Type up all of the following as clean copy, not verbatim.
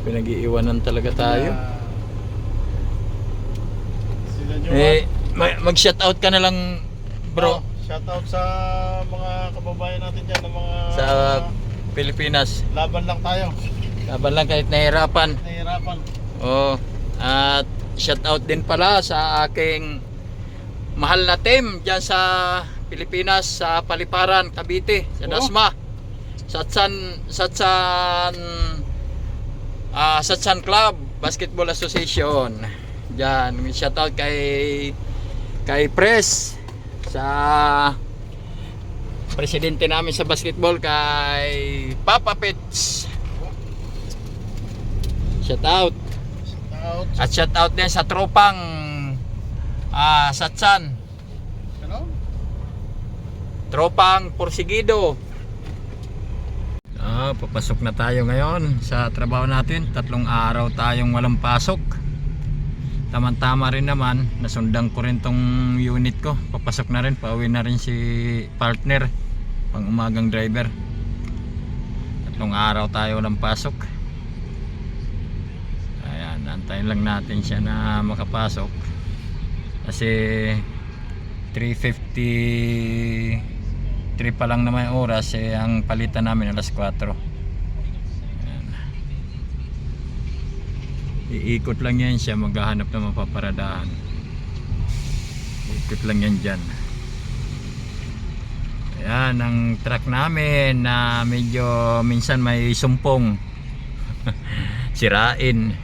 Pinag-iiwanan talaga tayo. Sila nyo, Mag-shoutout ka na lang, bro. shoutout sa mga kababayan natin dyan ng mga Sa Pilipinas. laban lang tayo. Laban lang kahit nahirapan. Nahihirapan. Oh, at shoutout din pala sa aking mahal na team diyan sa Pilipinas, sa Paliparan, Cavite, sa Dasma. Satsan Club Basketball Association. Diyan, shoutout kay Pres, sa presidente namin sa basketball, kay Papa Pets. Shoutout. Shoutout. At shoutout din sa tropang Satsan. Ano? Tropang Porsigido. Papasok na tayo ngayon sa trabaho natin. 3 araw tayong walang pasok. Tama-tama rin naman. Nasundan ko rin tong unit ko. Papasok na rin. Pauwi na rin si partner, pang umagang driver. 3 araw tayo walang pasok. Ayan, antayin lang natin siya na makapasok. Kasi 3:53 pa lang naman yung oras, ang palitan namin alas 4. Ayan. Iikot lang yan siya, maghahanap ng mapaparadahan. Iikot lang yan dyan. Ayan ang truck namin na medyo minsan may sumpong. Sirain.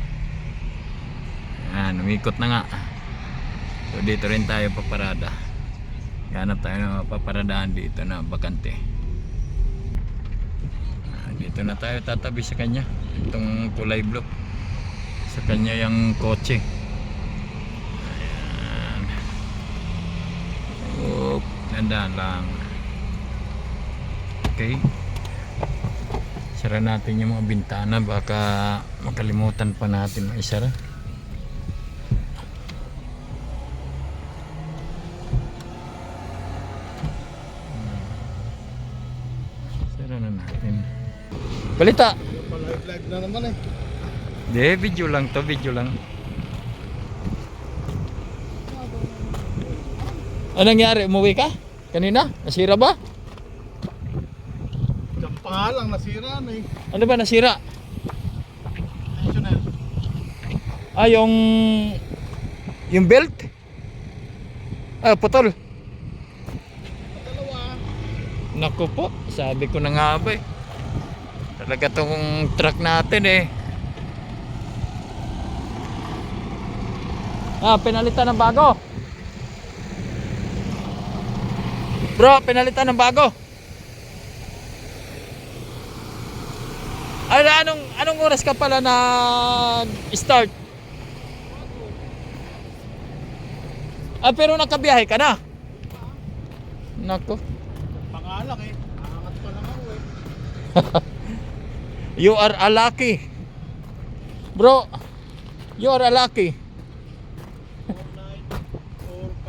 Ayan, umikot na nga. So dito rin tayo paparada. Hanap tayo ng paparadahan dito na bakante. Dito na tayo tatabi sa kanya. Itong kulay blue. Sa kanya yung kotse. Ayan. Gandaan lang. Okay. Sara natin yung mga bintana. Baka makalimutan pa natin maisara. Balita. Live na naman eh. Hindi, video lang to, video lang. Anong nangyari? Umuwi ka? Kanina? Nasira ba? Yung pangalang nasira na eh. Ano ba nasira? National. Yung belt? Putol. Dalawa. Naku po, sabi ko na nga ba eh. Talaga tong truck natin eh. Pinalitan ng bago. Bro, pinalitan ng bago. Anong oras ka pala nag-start? Pero nakabiyahe ka na. Nako. Pangalang eh. Aangat pa lang ako eh. You are a lucky. Bro, you are a lucky. 4,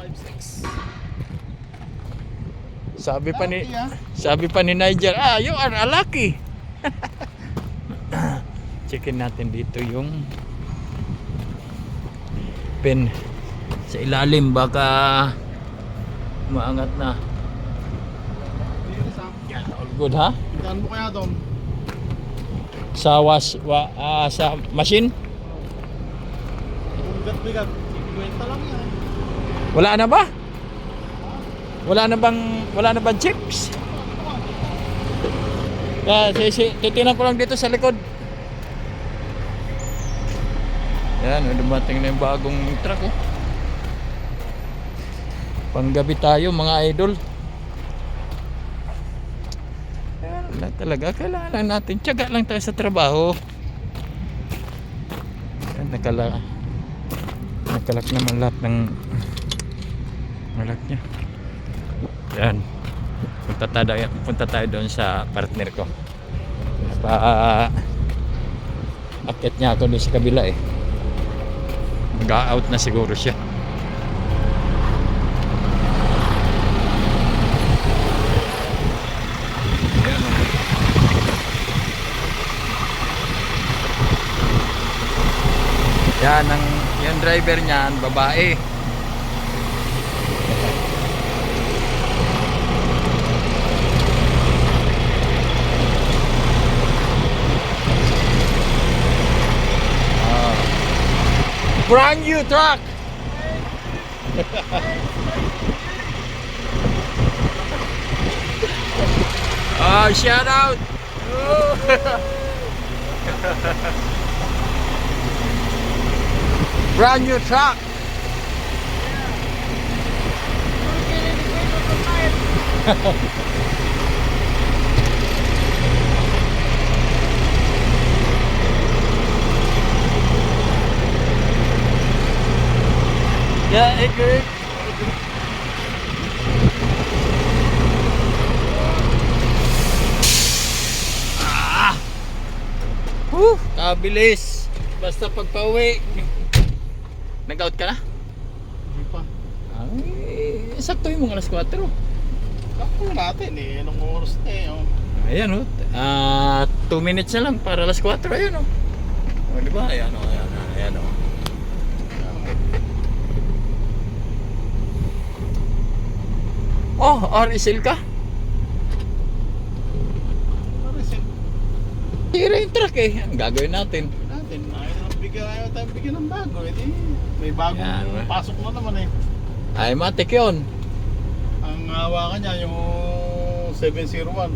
5, 6. Sabi pa ni Nigel, you are a lucky. Checkin natin dito yung pin sa ilalim, baka maangat na. Yan, all good ha? Tingnan mo kaya doon. Sa sa machine? Bigat-bigat. 50 lang yan. Wala na ba? Wala na bang chips? Titingnan ko lang dito sa likod. Yan, dumating na yung bagong truck oh. Panggabi tayo mga idol. Wala talaga, kailangan lang natin, tiyaga lang tayo sa trabaho. Yan, nakalak naman lahat ng malak niya. Yan, punta tayo doon sa partner ko. Akit niya ako doon sa kabila eh. Mag-out na siguro siya. Yan, yung driver niyan, babae. Brand new truck. Oh, shout out. Brand new truck. Yeah, it good. Kabilis. Basta pagpa-uwi. Nag-out ka na? Hindi pa. Ay, sakto yung mga alas 4. Kapag natin eh, anong oras na eh. Oh. Ayan o. 2 minutes na lang para alas 4. Ayan o. O, diba? Ayan o. Ayan o. Ayan o. Oh, RSL ka? Tira yung truck eh. Ang gagawin natin. Ayaw tayo bigyan ng bago. May bagong Yan. pasok na naman eh. Ay, matik yun. Ang hawakan niya yung 701.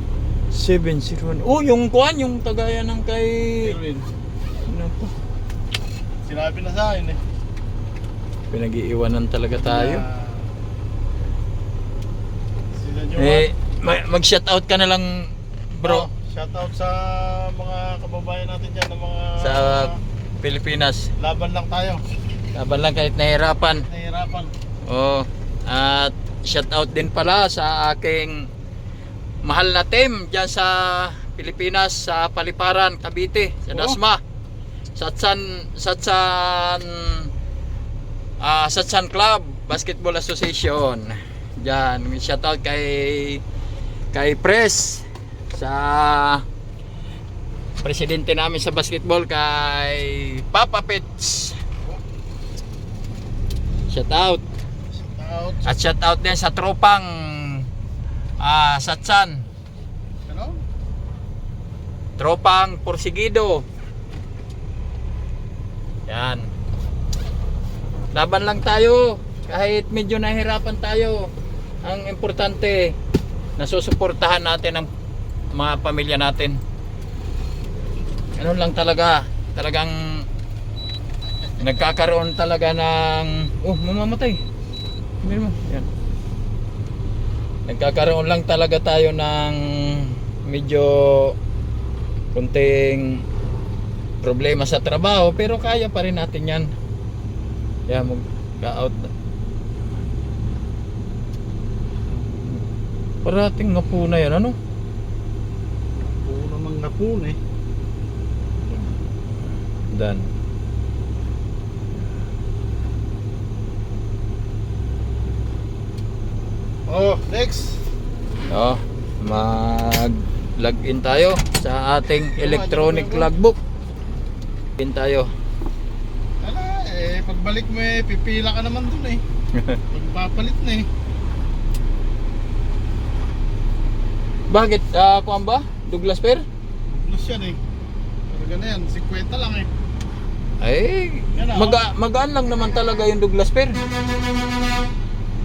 701. Oh, yung kuhan, yung tagaya ng kay... Erwin. Ano po? Sinabi na sa akin eh. Pinag-iiwanan talaga tayo. Sila nyo Mag-shoutout ka na lang, bro. Shoutout sa mga kababayan natin dyan ng mga Sa Pilipinas. laban lang tayo. Laban lang kahit nahihirapan. Nahihirapan. Oh, at shoutout din pala sa aking mahal na team dyan sa Pilipinas, sa Paliparan, Cavite, sa Dasma. Satsan Club Basketball Association. Diyan, shoutout kay Pres, sa presidente namin sa basketball, kay Papa Pets. Shoutout. Shoutout. At shoutout din sa tropang Satsan. Ano? Tropang Porsigido. Yan. Laban lang tayo. Kahit medyo nahihirapan tayo. Ang importante, nasusuportahan natin ang mga pamilya natin. Ano lang talaga. Talagang nagkakaroon talaga ng... Oh, mamamatay. Hindi mo. Yan. Nagkakaroon lang talaga tayo ng medyo kunting problema sa trabaho, pero kaya pa rin natin yan. Kaya mag-out. Parating nga po na yan, ano? Oo namang napun eh. Dan. Oh, next. Oh, mag-login tayo sa ating electronic logbook. Login tayo. Ala, pagbalik mo pipila ka naman dun eh. Pagpapalit na eh. Bakit? Kuwan ba? Douglas Fair? Plus yan eh. Pero na yan, 50 lang eh. Ay, Yan na, magaan lang naman talaga yung Douglas Fair.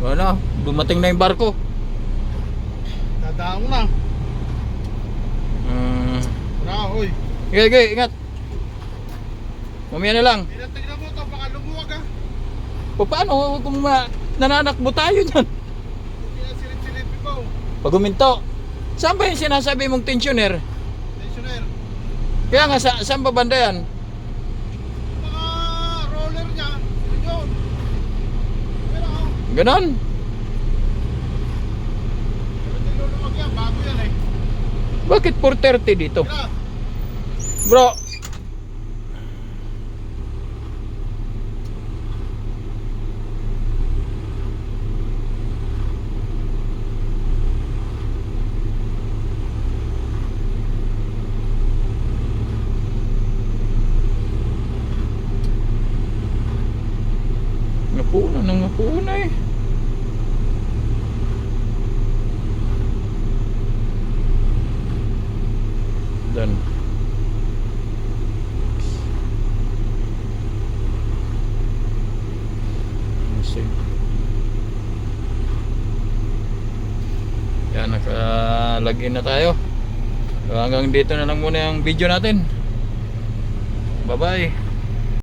Wala, dumating na yung barko. Dadaong na. Wala, hoy. Okay, ingat. Mamaya na lang. Tingnan mo to, baka lumuwag ah. Paano kung nananakbo tayo dyan? Hindi na silip-silip ko. Pag huminto, saan ba yung sinasabi mong tensioner? Tensioner. Kaya nga, saan ba banda yan? Mga roller niya. Yun. Pero ako. Ganon. Pero luluwag yan, bago yan eh. Bakit 430 dito? Kira. Bro, ng hapuna eh. Dan. Yan, nakalagin na tayo. So, hanggang dito na lang muna yung video natin. Bye bye.